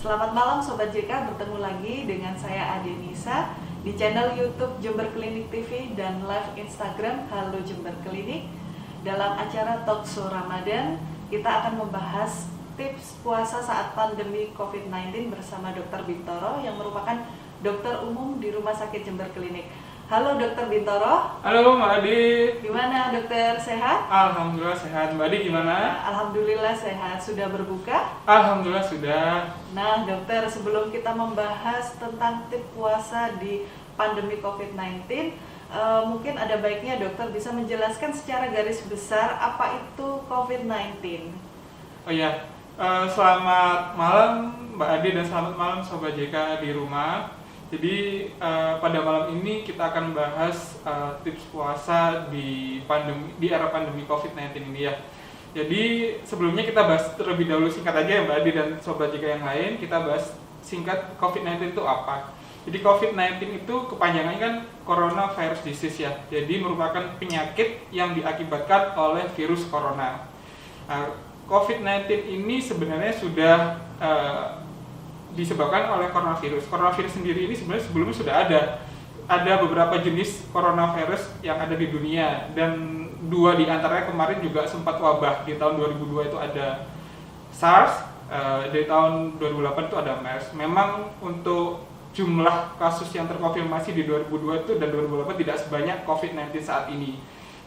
Selamat malam Sobat JK, bertemu lagi dengan saya Adenisa di channel YouTube Jember Klinik TV dan live Instagram Halo Jember Klinik. Dalam acara Talkshow Ramadan, kita akan membahas tips puasa saat pandemi COVID-19 bersama Dr. Bintoro yang merupakan dokter umum di Rumah Sakit Jember Klinik. Halo Dr. Bintoro. Halo Mbak Adi. Gimana dokter, sehat? Alhamdulillah sehat. Mbak Adi gimana? Alhamdulillah sehat. Sudah berbuka? Alhamdulillah sudah. Nah dokter, sebelum kita membahas tentang tips puasa di pandemi COVID-19, mungkin ada baiknya dokter bisa menjelaskan secara garis besar apa itu COVID-19. Oh iya, selamat malam Mbak Adi dan selamat malam Sobat JK di rumah. Jadi pada malam ini kita akan bahas tips puasa di era pandemi COVID-19 ini ya. Jadi sebelumnya kita bahas terlebih dahulu singkat aja ya Mbak Adi dan Sobat JK yang lain. Kita bahas singkat COVID-19 itu apa. Jadi COVID-19 itu kepanjangannya kan coronavirus disease ya. Jadi merupakan penyakit yang diakibatkan oleh virus corona. COVID-19 ini sebenarnya sudah disebabkan oleh coronavirus. Coronavirus sendiri ini sebenarnya sebelumnya sudah ada beberapa jenis coronavirus yang ada di dunia, dan dua di antaranya kemarin juga sempat wabah. Di tahun 2002 itu ada SARS, di tahun 2008 itu ada MERS. Memang untuk jumlah kasus yang terkonfirmasi di 2002 itu dan 2008 tidak sebanyak COVID-19 saat ini.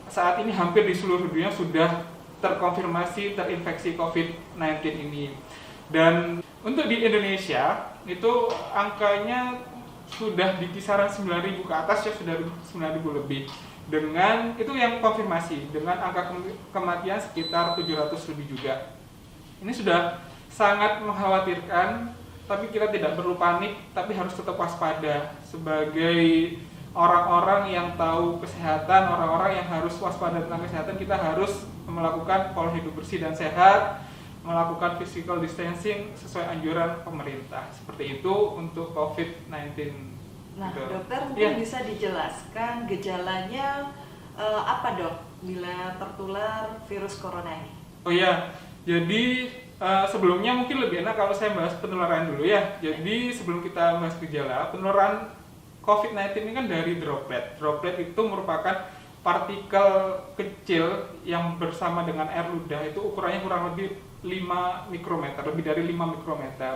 Saat ini hampir di seluruh dunia sudah terkonfirmasi terinfeksi COVID-19 ini. Dan untuk di Indonesia itu angkanya sudah di kisaran 9.000 ke atas ya, sudah 9.000 lebih. Dengan itu yang konfirmasi, dengan angka kematian sekitar 700 lebih juga. Ini sudah sangat mengkhawatirkan, tapi kita tidak perlu panik, tapi harus tetap waspada. Sebagai orang-orang yang tahu kesehatan, orang-orang yang harus waspada tentang kesehatan, kita harus melakukan pola hidup bersih dan sehat, melakukan physical distancing sesuai anjuran pemerintah. Seperti itu untuk COVID-19. Nah gitu. dokter, mungkin bisa dijelaskan gejalanya apa dok bila tertular virus corona ini? Oh iya, jadi sebelumnya mungkin lebih enak kalau saya bahas penularan dulu ya. Jadi sebelum kita bahas gejala, penularan COVID-19 ini kan dari droplet. Droplet itu merupakan partikel kecil yang bersama dengan air ludah, itu ukurannya kurang lebih 5 mikrometer, lebih dari 5 mikrometer.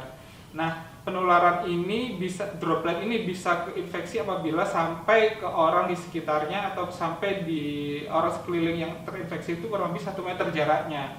Nah, penularan ini droplet ini bisa keinfeksi apabila sampai ke orang di sekitarnya atau sampai di orang sekeliling yang terinfeksi itu kurang lebih 1 meter jaraknya.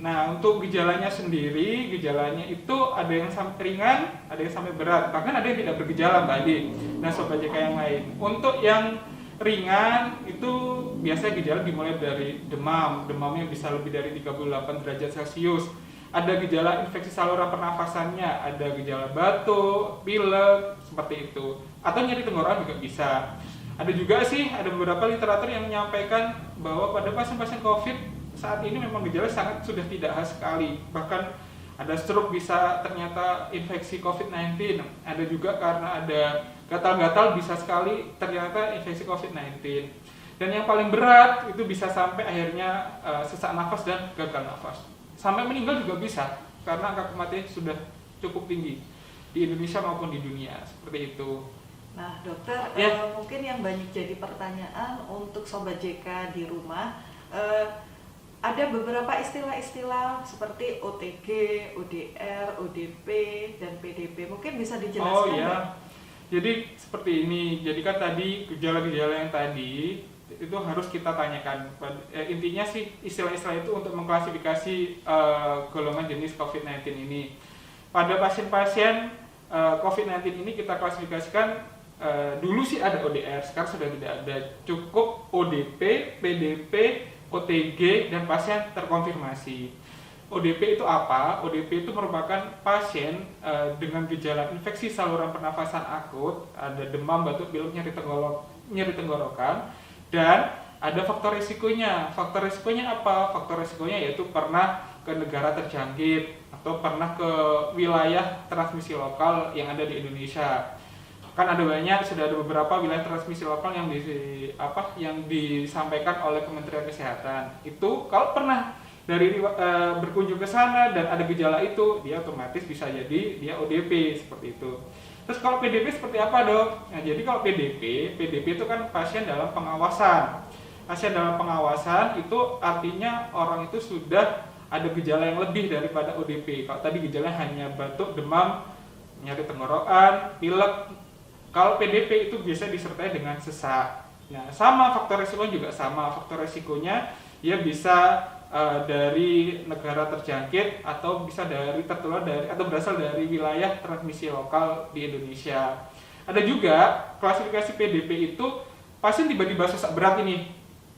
Nah, untuk gejalanya sendiri, gejalanya itu ada yang sampai ringan, ada yang sampai berat, bahkan ada yang tidak bergejala Mbak Adi. Nah, Sobat JK yang lain. Untuk yang ringan itu biasanya gejala dimulai dari demamnya bisa lebih dari 38 derajat Celcius. Ada gejala infeksi saluran pernafasannya, ada gejala batuk, pilek, seperti itu. Atau nyeri tenggorokan juga bisa. Ada juga sih, ada beberapa literatur yang menyampaikan bahwa pada pasien-pasien COVID saat ini memang gejala sangat sudah tidak khas sekali. Bahkan ada stroke bisa ternyata infeksi COVID-19. Ada juga karena ada gatal-gatal bisa sekali ternyata infeksi COVID-19. Dan yang paling berat itu bisa sampai akhirnya sesak nafas dan gagal nafas. Sampai meninggal juga bisa, karena angka kematian sudah cukup tinggi di Indonesia maupun di dunia, seperti itu. Nah dokter, mungkin yang banyak jadi pertanyaan untuk Sobat JK di rumah, ada beberapa istilah-istilah seperti OTG, ODR, ODP, dan PDP. Mungkin bisa dijelaskan? Oh iya, jadi seperti ini. Jadi kan tadi gejala-gejala yang tadi itu harus kita tanyakan. Intinya sih istilah-istilah itu untuk mengklasifikasi golongan jenis COVID-19 ini. Pada pasien-pasien COVID-19 ini kita klasifikasikan, dulu sih ada ODR, sekarang sudah tidak ada. Cukup ODP, PDP, OTG, dan pasien terkonfirmasi. ODP itu apa? ODP itu merupakan pasien dengan gejala infeksi saluran pernafasan akut, ada demam, batuk, pilek, nyeri tenggorokan, dan ada faktor risikonya. Faktor risikonya apa? Faktor risikonya yaitu pernah ke negara terjangkit atau pernah ke wilayah transmisi lokal yang ada di Indonesia. Kan ada banyak, sudah ada beberapa wilayah transmisi lokal yang disampaikan oleh Kementerian Kesehatan. Itu kalau pernah berkunjung ke sana dan ada gejala itu, dia otomatis bisa jadi dia ODP seperti itu. Terus kalau PDP seperti apa, Dok? Nah, jadi kalau PDP itu kan pasien dalam pengawasan. Pasien dalam pengawasan itu artinya orang itu sudah ada gejala yang lebih daripada ODP. Kalau tadi gejala hanya batuk, demam, nyeri tenggorokan, pilek. Kalau PDP itu biasa disertai dengan sesak. Nah, sama faktor resiko juga sama. Faktor resikonya ya bisa dari negara terjangkit atau bisa dari tertular dari atau berasal dari wilayah transmisi lokal di Indonesia. Ada juga klasifikasi PDP itu pasien tiba-tiba sesak berat ini.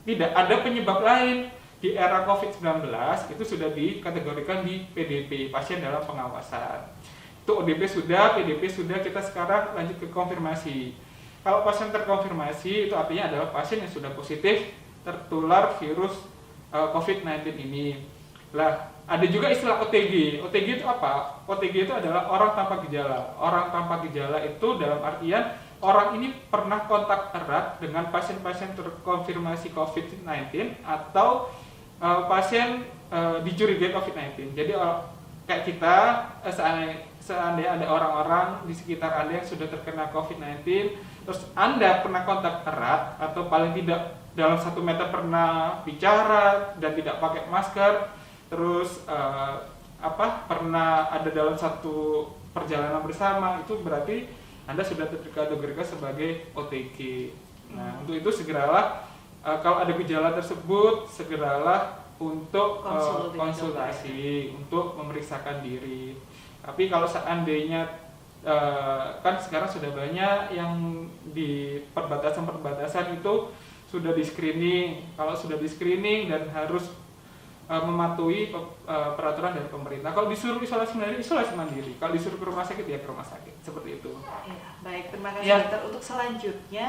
Tidak ada penyebab lain. Di era COVID-19 itu sudah dikategorikan di PDP, pasien dalam pengawasan. Itu ODP sudah, PDP sudah, kita sekarang lanjut ke konfirmasi. Kalau pasien terkonfirmasi itu artinya adalah pasien yang sudah positif tertular virus COVID-19 ini. Lah, ada juga istilah OTG. OTG itu apa? OTG itu adalah orang tanpa gejala. Orang tanpa gejala itu dalam artian orang ini pernah kontak erat dengan pasien-pasien terkonfirmasi COVID-19 atau pasien dicurigai COVID-19. Jadi kayak kita, seandainya ada orang-orang di sekitar Anda yang sudah terkena COVID-19, terus Anda pernah kontak erat atau paling tidak dalam 1 meter pernah bicara dan tidak pakai masker, terus pernah ada dalam satu perjalanan bersama, itu berarti Anda sudah terkategorikan sebagai OTG. Nah, untuk itu segeralah kalau ada gejala tersebut, segeralah untuk konsultasi untuk memeriksakan diri. Tapi kalau seandainya kan sekarang sudah banyak yang di perbatasan itu sudah di screening. Kalau sudah di screening dan harus mematuhi peraturan dari pemerintah. Kalau disuruh isolasi mandiri. Kalau disuruh ke rumah sakit ya ke rumah sakit. Seperti itu. Ya, baik, terima kasih dokter. Untuk selanjutnya,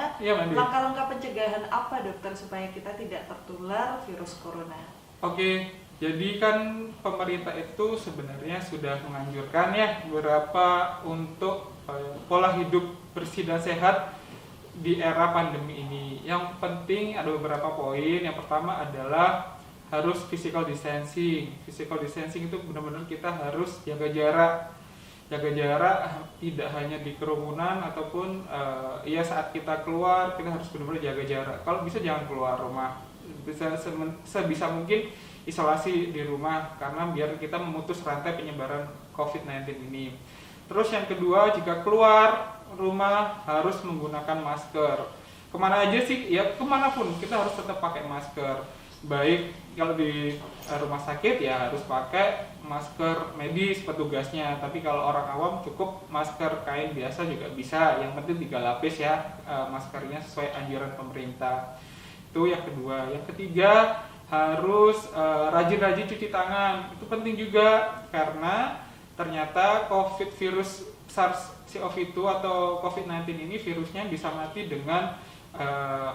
langkah-langkah pencegahan apa dokter supaya kita tidak tertular virus corona? Oke, jadi kan pemerintah itu sebenarnya sudah menganjurkan ya beberapa untuk pola hidup bersih dan sehat di era pandemi ini. Yang penting ada beberapa poin. Yang pertama adalah harus physical distancing. Physical distancing itu benar-benar kita harus jaga jarak. Jaga jarak tidak hanya di kerumunan ataupun saat kita keluar kita harus benar-benar jaga jarak. Kalau bisa jangan keluar rumah. Bisa sebisa mungkin isolasi di rumah karena biar kita memutus rantai penyebaran COVID-19 ini. Terus yang kedua, jika keluar rumah harus menggunakan masker. Kemana aja sih? Ya kemanapun kita harus tetap pakai masker. Baik kalau di rumah sakit ya harus pakai masker medis petugasnya. Tapi kalau orang awam cukup masker kain biasa juga bisa. Yang penting 3 lapis ya maskernya sesuai anjuran pemerintah. Itu yang kedua. Yang ketiga harus rajin-rajin cuci tangan. Itu penting juga karena ternyata virus SARS-CoV-2 atau COVID-19 ini virusnya bisa mati dengan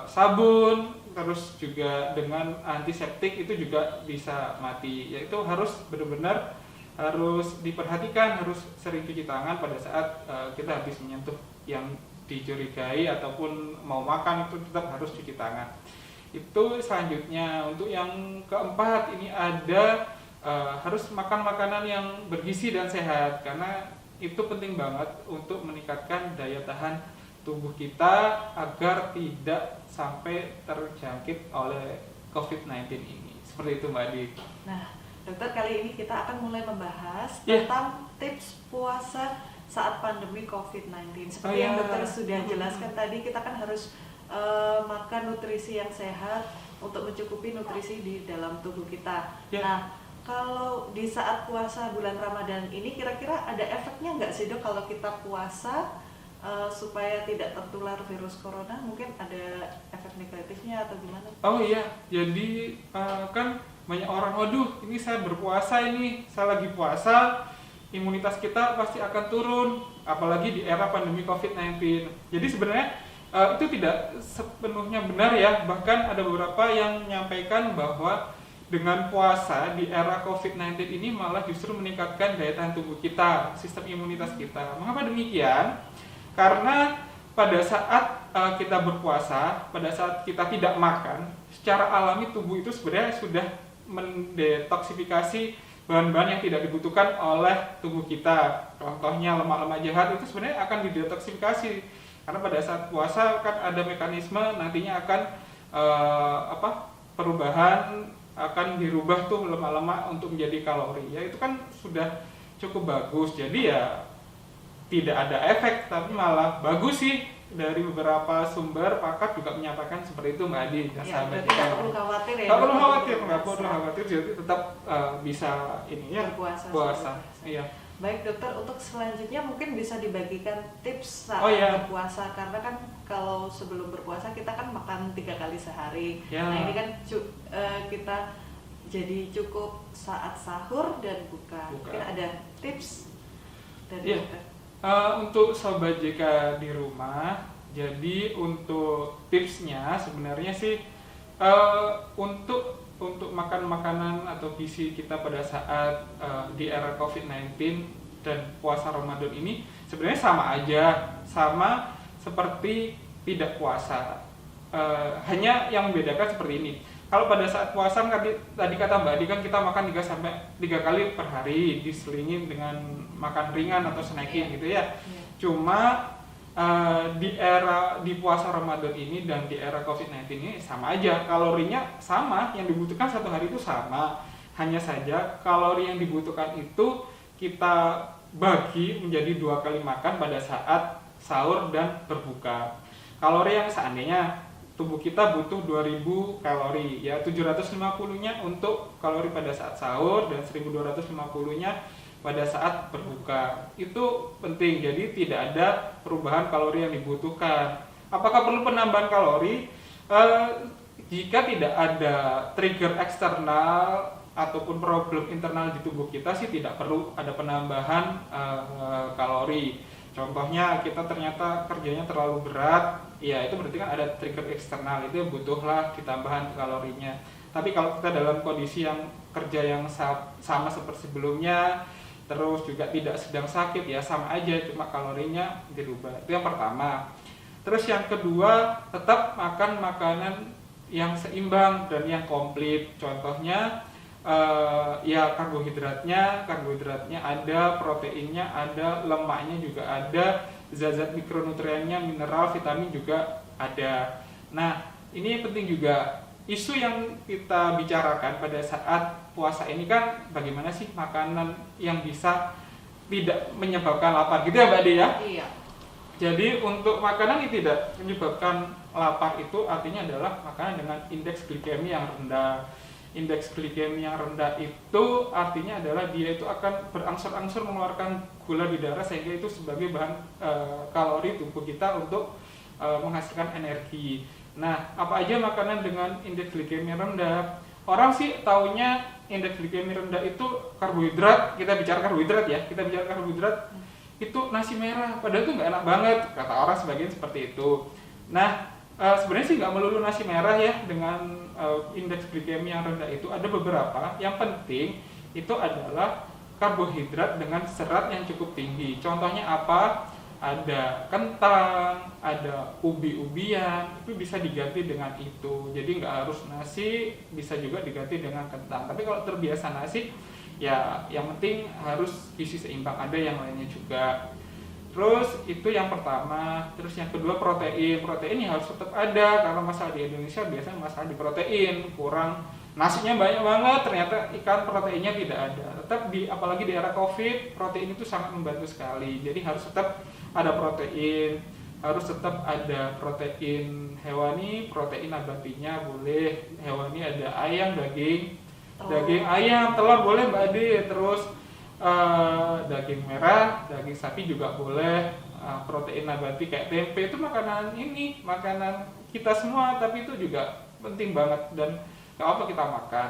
sabun, terus juga dengan antiseptik itu juga bisa mati. Yaitu harus benar-benar harus diperhatikan, harus sering cuci tangan pada saat kita habis menyentuh yang dicurigai ataupun mau makan itu tetap harus cuci tangan. Itu selanjutnya. Untuk yang keempat ini ada harus makan makanan yang bergizi dan sehat karena itu penting banget untuk meningkatkan daya tahan tubuh kita agar tidak sampai terjangkit oleh COVID-19 ini. Seperti itu Mbak Adi. Nah, dokter, kali ini kita akan mulai membahas tentang tips puasa saat pandemi COVID-19. Seperti yang dokter sudah jelaskan tadi, kita kan harus makan nutrisi yang sehat untuk mencukupi nutrisi di dalam tubuh kita. Nah, kalau di saat puasa bulan Ramadan ini kira-kira ada efeknya nggak sih dok kalau kita puasa supaya tidak tertular virus corona? Mungkin ada efek negatifnya atau gimana? Oh iya, jadi kan banyak orang, waduh ini saya berpuasa ini, saya lagi puasa, imunitas kita pasti akan turun, apalagi di era pandemi COVID-19. Jadi sebenarnya itu tidak sepenuhnya benar ya, bahkan ada beberapa yang menyampaikan bahwa dengan puasa di era COVID-19 ini malah justru meningkatkan daya tahan tubuh kita, sistem imunitas kita. Mengapa demikian? Karena pada saat kita berpuasa, pada saat kita tidak makan, secara alami tubuh itu sebenarnya sudah mendetoksifikasi bahan-bahan yang tidak dibutuhkan oleh tubuh kita. Contohnya lemak-lemak jahat itu sebenarnya akan didetoksifikasi karena pada saat puasa kan ada mekanisme nantinya akan perubahan, akan dirubah tuh lemak-lemak untuk menjadi kalori. Ya itu kan sudah cukup bagus. Jadi ya tidak ada efek tapi malah bagus sih. Dari beberapa sumber pakar juga menyatakan seperti itu Mbak Adi. Ya, berarti nggak perlu khawatir ya. Nggak perlu khawatir, jadi tetap bisa ini ya puasa. Iya. Baik dokter, untuk selanjutnya mungkin bisa dibagikan tips saat berpuasa, karena kan kalau sebelum berpuasa kita kan makan 3 kali sehari. Ya. Nah ini kan kita jadi cukup saat sahur dan buka. Mungkin ada tips dari dokter. Untuk sobat JK di rumah, jadi untuk tipsnya sebenarnya sih untuk makan makanan atau gizi kita pada saat di era COVID-19 dan puasa Ramadan ini sebenarnya sama seperti tidak puasa. Hanya yang membedakan seperti ini. Kalau pada saat puasa tadi kata Mbak Adi kan kita makan 3 kali per hari diselingin dengan makan ringan atau snacking gitu ya. Cuma di puasa Ramadan ini dan di era COVID-19 ini sama aja, kalorinya sama, yang dibutuhkan satu hari itu sama. Hanya saja kalori yang dibutuhkan itu kita bagi menjadi 2 kali makan pada saat sahur dan berbuka. Kalori yang seandainya tubuh kita butuh 2000 kalori, ya 750-nya untuk kalori pada saat sahur dan 1250-nya pada saat berbuka. Itu penting, jadi tidak ada perubahan kalori yang dibutuhkan. Apakah perlu penambahan kalori? Jika tidak ada trigger eksternal ataupun problem internal di tubuh kita sih tidak perlu ada penambahan kalori. Contohnya kita ternyata kerjanya terlalu berat, ya itu berarti kan ada trigger eksternal, itu butuhlah ditambahan kalorinya. Tapi kalau kita dalam kondisi yang kerja yang sama seperti sebelumnya, terus juga tidak sedang sakit, ya sama aja, cuma kalorinya dirubah. Itu yang pertama. Terus yang kedua, tetap makan makanan yang seimbang dan yang komplit. Contohnya ya karbohidratnya ada, proteinnya ada, lemaknya juga ada, zat-zat mikronutriennya, mineral, vitamin juga ada. Nah, ini penting juga. Isu yang kita bicarakan pada saat puasa ini kan bagaimana sih makanan yang bisa tidak menyebabkan lapar gitu ya Mbak Ade ya? Iya. Jadi untuk makanan yang tidak menyebabkan lapar itu artinya adalah makanan dengan indeks glikemi yang rendah. Indeks glikemi yang rendah itu artinya adalah dia itu akan berangsur-angsur mengeluarkan gula di darah sehingga itu sebagai bahan kalori tubuh kita untuk menghasilkan energi. Nah, apa aja makanan dengan indeks glikemi rendah? Orang sih taunya indeks glikemi rendah itu karbohidrat. Kita bicara karbohidrat itu nasi merah. Padahal itu nggak enak banget, kata orang sebagian seperti itu. Nah, sebenarnya sih nggak melulu nasi merah ya dengan indeks glikemi yang rendah itu, ada beberapa. Yang penting itu adalah karbohidrat dengan serat yang cukup tinggi. Contohnya apa? Ada kentang, ada ubi-ubian, itu bisa diganti dengan itu. Jadi nggak harus nasi, bisa juga diganti dengan kentang. Tapi kalau terbiasa nasi, ya yang penting harus gizi seimbang, ada yang lainnya juga. Terus itu yang pertama. Terus yang kedua protein ya harus tetap ada, karena masalah di Indonesia biasanya masalah di protein, kurang, nasinya banyak banget, ternyata ikan proteinnya tidak ada. Tetap apalagi di era COVID, protein itu sangat membantu sekali. Jadi harus tetap ada protein, harus tetap ada protein hewani, protein nabatinya boleh. Hewani ada ayam, daging ayam, telur boleh Mbak Ade. Terus daging merah, daging sapi juga boleh. Protein nabati kayak tempe itu makanan kita semua, tapi itu juga penting banget dan gak apa kita makan.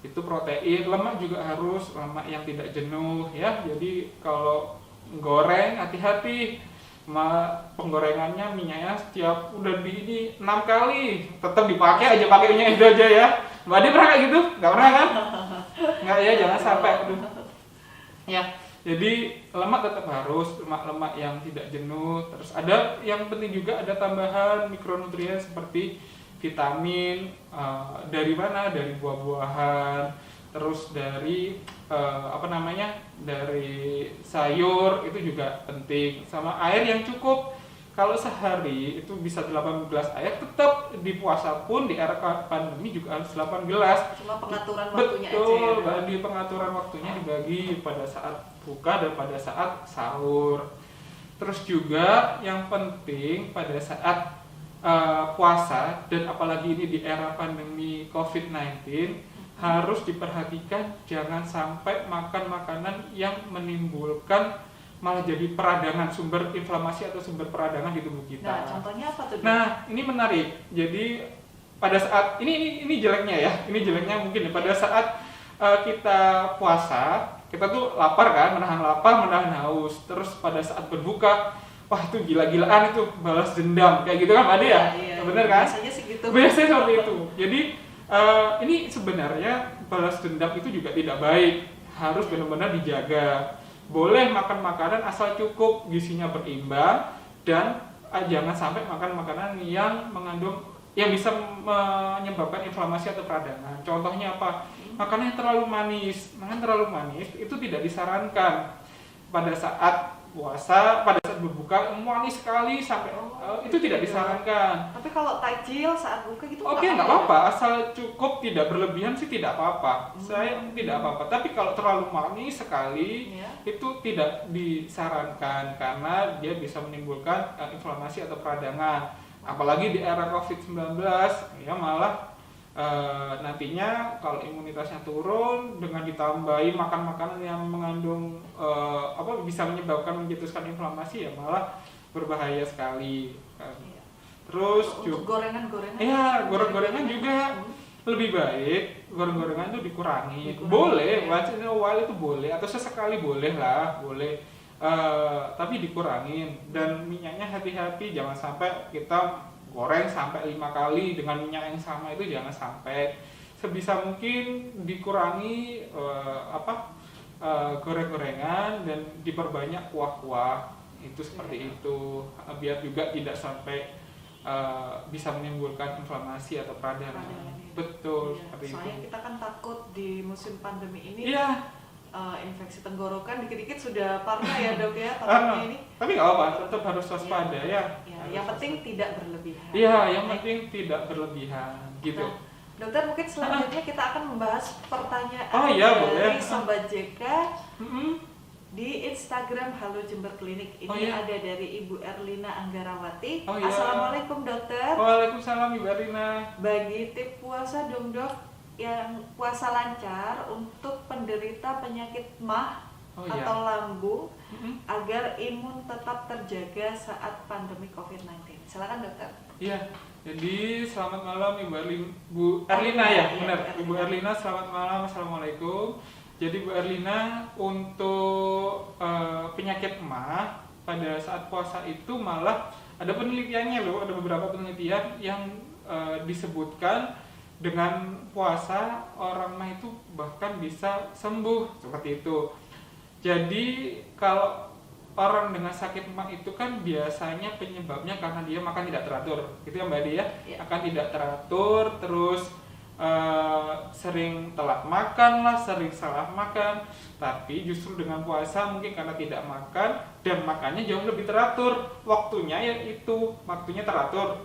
Itu protein. Lemak juga harus lemak yang tidak jenuh ya. Jadi kalau goreng hati-hati, penggorengannya minyaknya setiap udah di 6 kali tetap dipakai aja, pakai minyak itu aja ya. Mbak Ade pernah kayak gitu? Gak pernah kan? Nggak ya, jangan sampai. Ya, jadi lemak tetap harus, lemak yang tidak jenuh. Terus ada yang penting juga, ada tambahan mikronutrien seperti vitamin dari mana? Dari buah-buahan, terus dari dari sayur itu juga penting, sama air yang cukup. Kalau sehari itu bisa 8 gelas air, tetap di puasa pun di era pandemi juga harus 8 gelas. Cuma pengaturan waktunya Betul, aja ya. di pengaturan waktunya dibagi pada saat buka dan pada saat sahur. Terus juga yang penting pada saat puasa, dan apalagi ini di era pandemi COVID-19, harus diperhatikan jangan sampai makan makanan yang menimbulkan malah jadi peradangan, sumber inflamasi atau sumber peradangan di tubuh kita. Nah, contohnya apa tuh? Nah, ini menarik. Jadi pada saat ini jeleknya ya. Ini jeleknya mungkin ya. Pada saat kita puasa, kita tuh lapar kan, menahan lapar, menahan haus. Terus pada saat berbuka, wah itu gila-gilaan itu, balas dendam. Kayak gitu kan Mbak Ade ya? Iya, Bener kan? Biasanya sih gitu. Biasanya seperti itu. Jadi ini sebenarnya balas dendam itu juga tidak baik. Harus benar-benar dijaga. Boleh makan makanan asal cukup, gizinya berimbang, dan jangan sampai makan makanan yang bisa menyebabkan inflamasi atau peradangan. Contohnya apa? Makanan yang terlalu manis. Makanan terlalu manis itu tidak disarankan pada saat puasa, pada saat berbuka manis sekali sampai itu tidak disarankan. Tapi kalau takjil saat buka gitu Oke, nggak apa-apa, asal cukup, tidak berlebihan sih tidak apa-apa. Saya tidak apa-apa. Tapi kalau terlalu manis sekali itu tidak disarankan karena dia bisa menimbulkan inflamasi atau peradangan. Apalagi di era COVID-19 ya malah nantinya kalau imunitasnya turun dengan ditambahi makan makanan yang mengandung bisa menyebabkan mencetuskan inflamasi, ya malah berbahaya sekali. Terus untuk gorengan-gorengan. Iya, goreng-gorengan juga lebih baik. Goreng-gorengan itu dikurangi. Boleh, once in a while itu boleh, atau sesekali boleh lah, boleh. Tapi dikurangin, dan minyaknya hati-hati, jangan sampai kita goreng sampai 5 kali dengan minyak yang sama, itu jangan sampai. Sebisa mungkin dikurangi goreng-gorengan dan diperbanyak kuah-kuah, itu seperti itu, biar juga tidak sampai bisa menimbulkan inflamasi atau peradangan. Betul, seperti itu. Soalnya kita kan takut di musim pandemi ini infeksi tenggorokan dikit-dikit sudah parah ya Dok ya, takutnya ini. Tapi nggak apa-apa, tetap harus waspada ya. Yang penting tidak berlebihan. Iya, yang penting tidak berlebihan gitu. Nah, Dokter, mungkin selanjutnya kita akan membahas pertanyaan boleh. dari Sobat JK di Instagram Halo Jember Klinik. Ini ada dari Ibu Erlina Anggarawati. Assalamualaikum Dokter. Waalaikumsalam Ibu Erlina. Bagi tip puasa dong Dok, yang puasa lancar untuk penderita penyakit MAH atau lambung agar imun tetap terjaga saat pandemi COVID-19. Silakan Dokter. Iya, jadi selamat malam Ibu Erlina ya, benar. Ibu Erlina, selamat malam, assalamualaikum. Jadi Bu Erlina, untuk penyakit MAH pada saat puasa itu malah ada penelitiannya loh, ada beberapa penelitian yang disebutkan dengan puasa orang MAH itu bahkan bisa sembuh, seperti itu. Jadi kalau orang dengan sakit MAH itu kan biasanya penyebabnya karena dia makan tidak teratur, gitu ya Mbak Ade ya? Akan tidak teratur, terus sering telat makan lah, sering salah makan. Tapi justru dengan puasa mungkin karena tidak makan dan makannya jauh lebih teratur, waktunya waktunya teratur,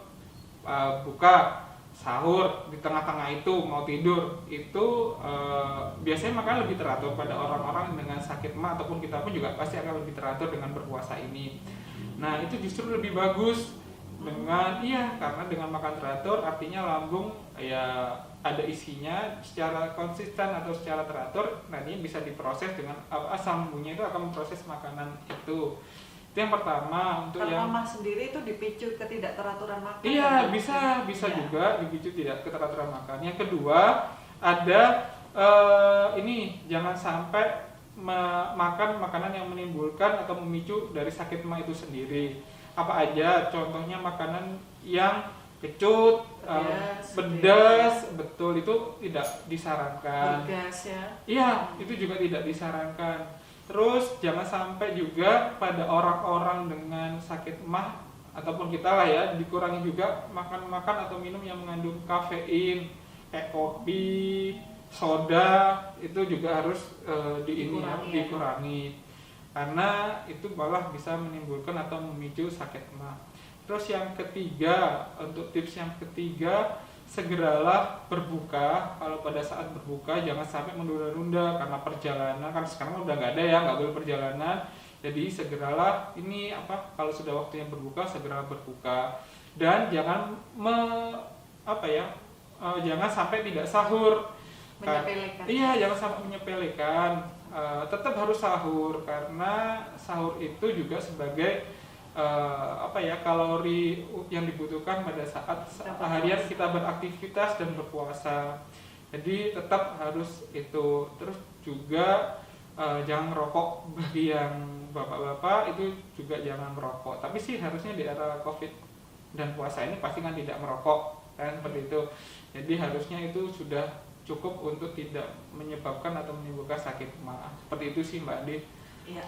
buka, sahur, di tengah-tengah itu mau tidur, itu biasanya makan lebih teratur pada orang-orang dengan sakit MAH, ataupun kita pun juga pasti akan lebih teratur dengan berpuasa ini. Nah itu justru lebih bagus karena dengan makan teratur artinya lambung ya ada isinya secara konsisten atau secara teratur, nanti bisa diproses dengan asam lambungnya itu akan memproses makanan itu. Itu yang pertama. Untuk karena yang MAH sendiri itu dipicu ketidakteraturan makan. Iya, bisa juga dipicu tidak keteraturan makan. Yang kedua ada jangan sampai makan makanan yang menimbulkan atau memicu dari sakit MAH itu sendiri. Apa aja? Contohnya makanan yang kecut, pedas, betul, itu tidak disarankan. Pedas ya. Iya, itu juga tidak disarankan. Terus jangan sampai juga pada orang-orang dengan sakit MAH ataupun kita lah ya, dikurangi juga makan atau minum yang mengandung kafein kayak kopi, soda, itu juga harus dikurangi karena itu malah bisa menimbulkan atau memicu sakit mah. Terus yang ketiga, untuk tips yang ketiga, segeralah berbuka. Kalau pada saat berbuka jangan sampai menunda-nunda karena perjalanan, kan sekarang udah nggak ada ya, nggak boleh perjalanan. Jadi segeralah kalau sudah waktunya berbuka, segera berbuka. Dan jangan jangan sampai tidak sahur. Menyepelekan. Iya, jangan sampai menyepelekan. Tetap harus sahur karena sahur itu juga sebagai kalori yang dibutuhkan pada saat harian kita beraktivitas dan berpuasa. Jadi tetap harus itu. Terus juga jangan merokok. Bagi yang bapak-bapak itu juga jangan merokok. Tapi sih harusnya di era COVID dan puasa ini pasti kan tidak merokok, kan seperti itu. Jadi harusnya itu sudah cukup untuk tidak menyebabkan atau menimbulkan sakit mah. Seperti itu sih Mbak Ade. Iya.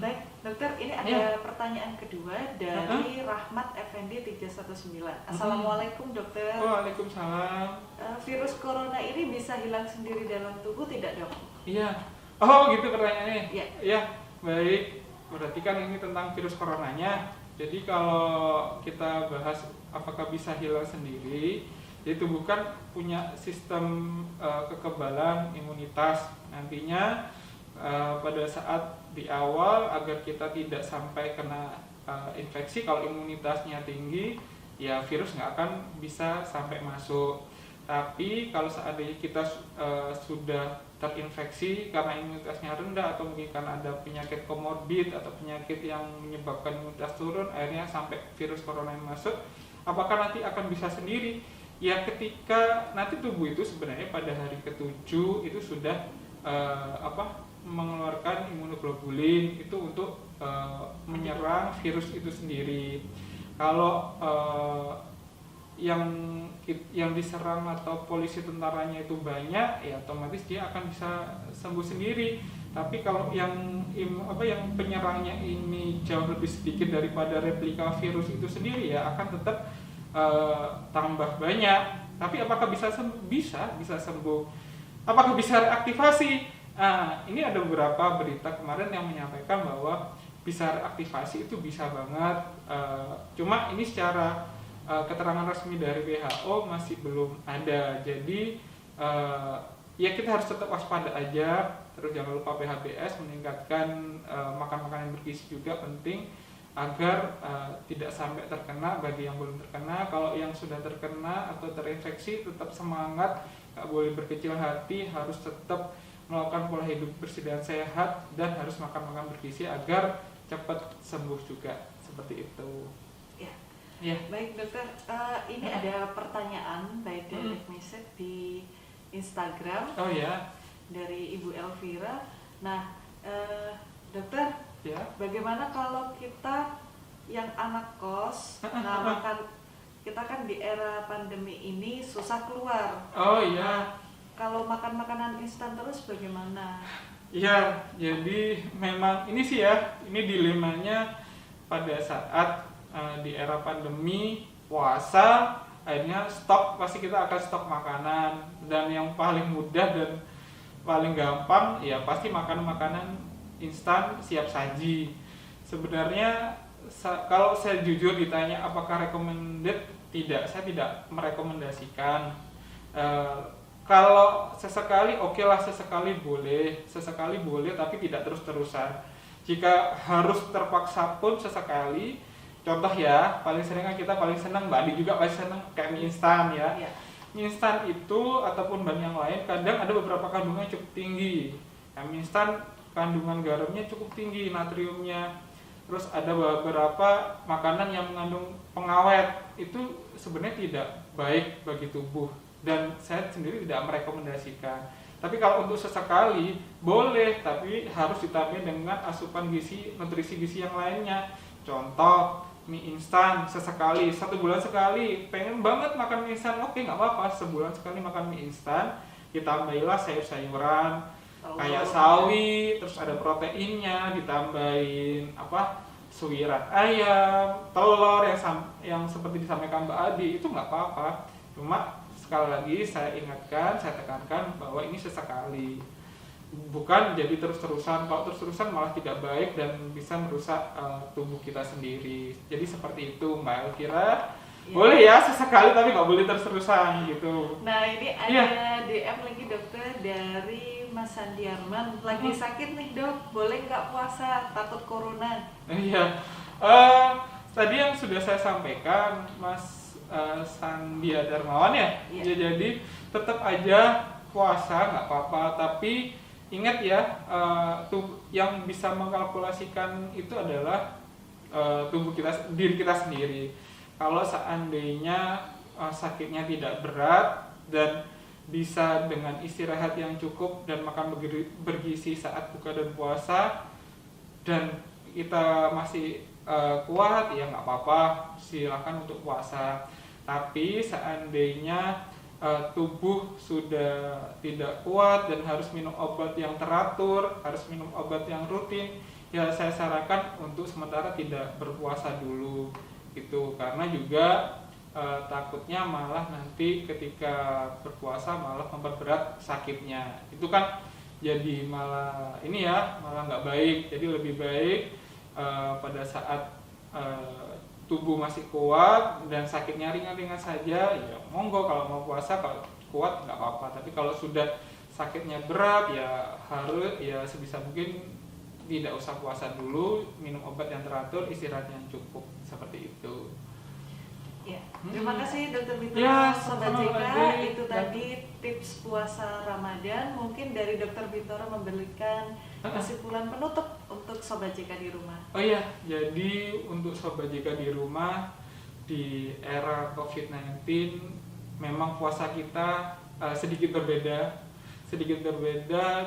Baik, dokter, ini ada pertanyaan kedua dari Rahmat Effendi 319. Assalamualaikum dokter. Waalaikumsalam. Virus corona ini bisa hilang sendiri dalam tubuh tidak dok? Iya. Oh gitu pertanyaannya. Iya. Iya, baik. Berarti kan ini tentang virus coronanya. Jadi kalau kita bahas apakah bisa hilang sendiri, jadi tubuh kan punya sistem kekebalan imunitas. Nantinya pada saat di awal agar kita tidak sampai kena infeksi, kalau imunitasnya tinggi ya virus nggak akan bisa sampai masuk. Tapi kalau seandainya kita sudah terinfeksi karena imunitasnya rendah atau mungkin karena ada penyakit komorbid atau penyakit yang menyebabkan imunitas turun, akhirnya sampai virus corona yang masuk, apakah nanti akan bisa sendiri? Ya ketika nanti tubuh itu sebenarnya pada hari ke-7 itu sudah mengeluarkan imunoglobulin itu untuk menyerang virus itu sendiri. Kalau yang diserang atau polisi tentaranya itu banyak, ya otomatis dia akan bisa sembuh sendiri. Tapi kalau yang penyerangnya ini jauh lebih sedikit daripada replika virus itu sendiri, ya akan tetap tambah banyak. Tapi apakah bisa sembuh? Bisa sembuh. Apakah bisa reaktivasi? Ini ada beberapa berita kemarin yang menyampaikan bahwa bisa reaktivasi, itu bisa banget. Cuma ini secara keterangan resmi dari WHO masih belum ada. Jadi ya kita harus tetap waspada aja. Terus jangan lupa PHBS, meningkatkan makan makanan yang bergizi juga penting agar tidak sampai terkena. Bagi yang belum terkena, kalau yang sudah terkena atau terinfeksi tetap semangat, gak boleh berkecil hati, harus tetap melakukan pola hidup bersih dan sehat, dan harus makan bergizi agar cepat sembuh juga, seperti itu. Ya. Baik dokter, ini ada pertanyaan by direct message di Instagram. Oh ya. Dari Ibu Elvira. Nah, dokter, ya. Bagaimana kalau kita yang anak kos, kita kan di era pandemi ini susah keluar. Oh iya. Nah, kalau makan makanan instan terus bagaimana? Iya, jadi memang ini sih ya, ini dilemanya pada saat di era pandemi puasa, akhirnya pasti kita akan stok makanan, dan yang paling mudah dan paling gampang ya pasti makanan instan siap saji. Sebenarnya kalau saya jujur ditanya apakah recommended, saya tidak merekomendasikan. Kalau sesekali lah, sesekali boleh tapi tidak terus-terusan. Jika harus terpaksa pun sesekali. Contoh ya, paling sering kan kita paling senang, Mbak Adi juga paling senang kayak mie instan ya. Mie instan itu ataupun bahan yang lain kadang ada beberapa kandungan cukup tinggi. Mie instan kandungan garamnya cukup tinggi, natriumnya. Terus ada beberapa makanan yang mengandung pengawet, itu sebenarnya tidak baik bagi tubuh, dan saya sendiri tidak merekomendasikan. Tapi kalau untuk sesekali boleh, tapi harus ditambah dengan asupan gizi, nutrisi gizi yang lainnya. Contoh mie instan sesekali, 1 bulan sekali pengen banget makan mie instan, oke nggak apa-apa, sebulan sekali makan mie instan, ditambahilah sayur-sayuran kayak sawi, terus ada proteinnya, ditambahin suiran ayam, telur yang seperti disampaikan Mbak Adi itu nggak apa-apa. Cuma sekali lagi saya ingatkan, saya tekankan bahwa ini sesekali, bukan jadi terus-terusan. Kalau terus-terusan malah tidak baik dan bisa merusak tubuh kita sendiri. Jadi seperti itu Mbak Elvira. Ya. Boleh ya sesekali tapi nggak boleh terus-terusan gitu. Nah ini ada DM lagi dokter dari Mas Sandiarman, lagi sakit nih dok, boleh nggak puasa, takut corona? Iya, tadi yang sudah saya sampaikan Mas Sandia Darmawan ya. Jadi tetap aja puasa nggak apa-apa, tapi ingat ya, yang bisa mengkalkulasikan itu adalah tubuh kita, diri kita sendiri. Kalau seandainya sakitnya tidak berat dan bisa dengan istirahat yang cukup dan makan bergizi saat buka dan puasa, dan kita masih kuat, ya nggak apa-apa, silakan untuk puasa. Tapi seandainya tubuh sudah tidak kuat dan harus minum obat yang teratur, harus minum obat yang rutin, ya saya sarankan untuk sementara tidak berpuasa dulu gitu, karena juga takutnya malah nanti ketika berpuasa malah memperberat sakitnya, itu kan jadi malah ini ya, malah nggak baik. Jadi lebih baik pada saat tubuh masih kuat dan sakitnya ringan-ringan saja, ya monggo kalau mau puasa. Kalau kuat nggak apa-apa, tapi kalau sudah sakitnya berat ya harus, ya sebisa mungkin tidak usah puasa dulu, minum obat yang teratur, istirahat yang cukup, seperti itu. Ya, terima kasih Dokter Bintoro, ya, Sobat JK. Itu tadi tips puasa Ramadan. Mungkin dari Dokter Bintoro memberikan kesimpulan penutup untuk Sobat JK di rumah. Oh iya, jadi untuk Sobat JK di rumah, di era COVID-19 memang puasa kita sedikit berbeda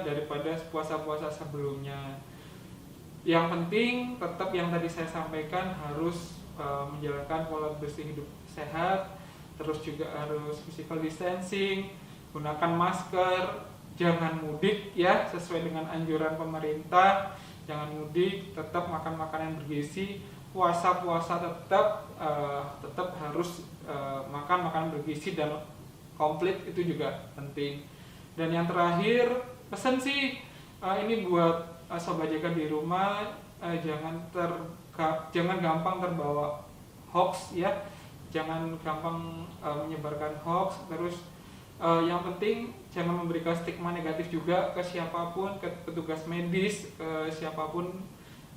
daripada puasa-puasa sebelumnya. Yang penting tetap yang tadi saya sampaikan, harus menjalankan pola bersih hidup sehat, terus juga harus physical distancing, gunakan masker, jangan mudik ya, sesuai dengan anjuran pemerintah, jangan mudik, tetap makan makanan bergizi, puasa tetap harus makan makanan bergizi dan komplit, itu juga penting. Dan yang terakhir, pesan sih ini buat Sobat JK di rumah, jangan gampang terbawa hoax ya, jangan gampang menyebarkan hoax. Terus yang penting jangan memberikan stigma negatif juga ke siapapun, ke petugas medis, ke siapapun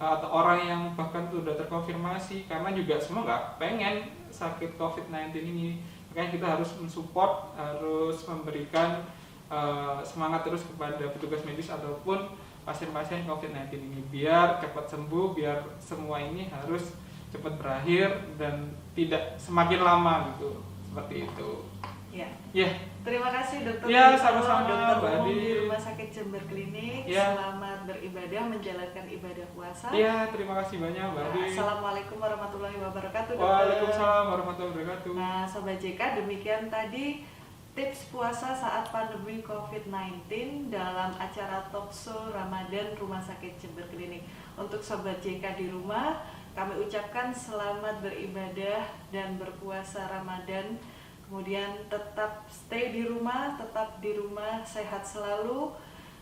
atau orang yang bahkan sudah terkonfirmasi, karena juga semua nggak pengen sakit COVID-19 ini. Makanya kita harus mensupport, harus memberikan semangat terus kepada petugas medis ataupun pasien-pasien COVID-19 ini, biar cepat sembuh, biar semua ini harus cepat berakhir dan tidak semakin lama gitu, seperti itu. Ya. Ya. Terima kasih Dokter. Ya, sama-sama Dokter umum di Rumah Sakit Jember Klinik. Ya. Selamat beribadah, menjalankan ibadah puasa. Ya, terima kasih banyak Mbak Adi. Assalamualaikum warahmatullahi wabarakatuh. Waalaikumsalam warahmatullahi wabarakatuh. Nah, Sobat JK, demikian tadi tips puasa saat pandemi COVID-19 dalam acara Talkshow Ramadan Rumah Sakit Jember Klinik. Untuk Sobat JK di rumah, kami ucapkan selamat beribadah dan berpuasa Ramadan. Kemudian tetap stay di rumah, sehat selalu.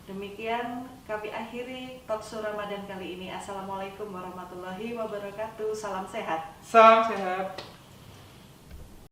Demikian kami akhiri Talkshow Ramadan kali ini. Assalamualaikum warahmatullahi wabarakatuh. Salam sehat. Salam sehat.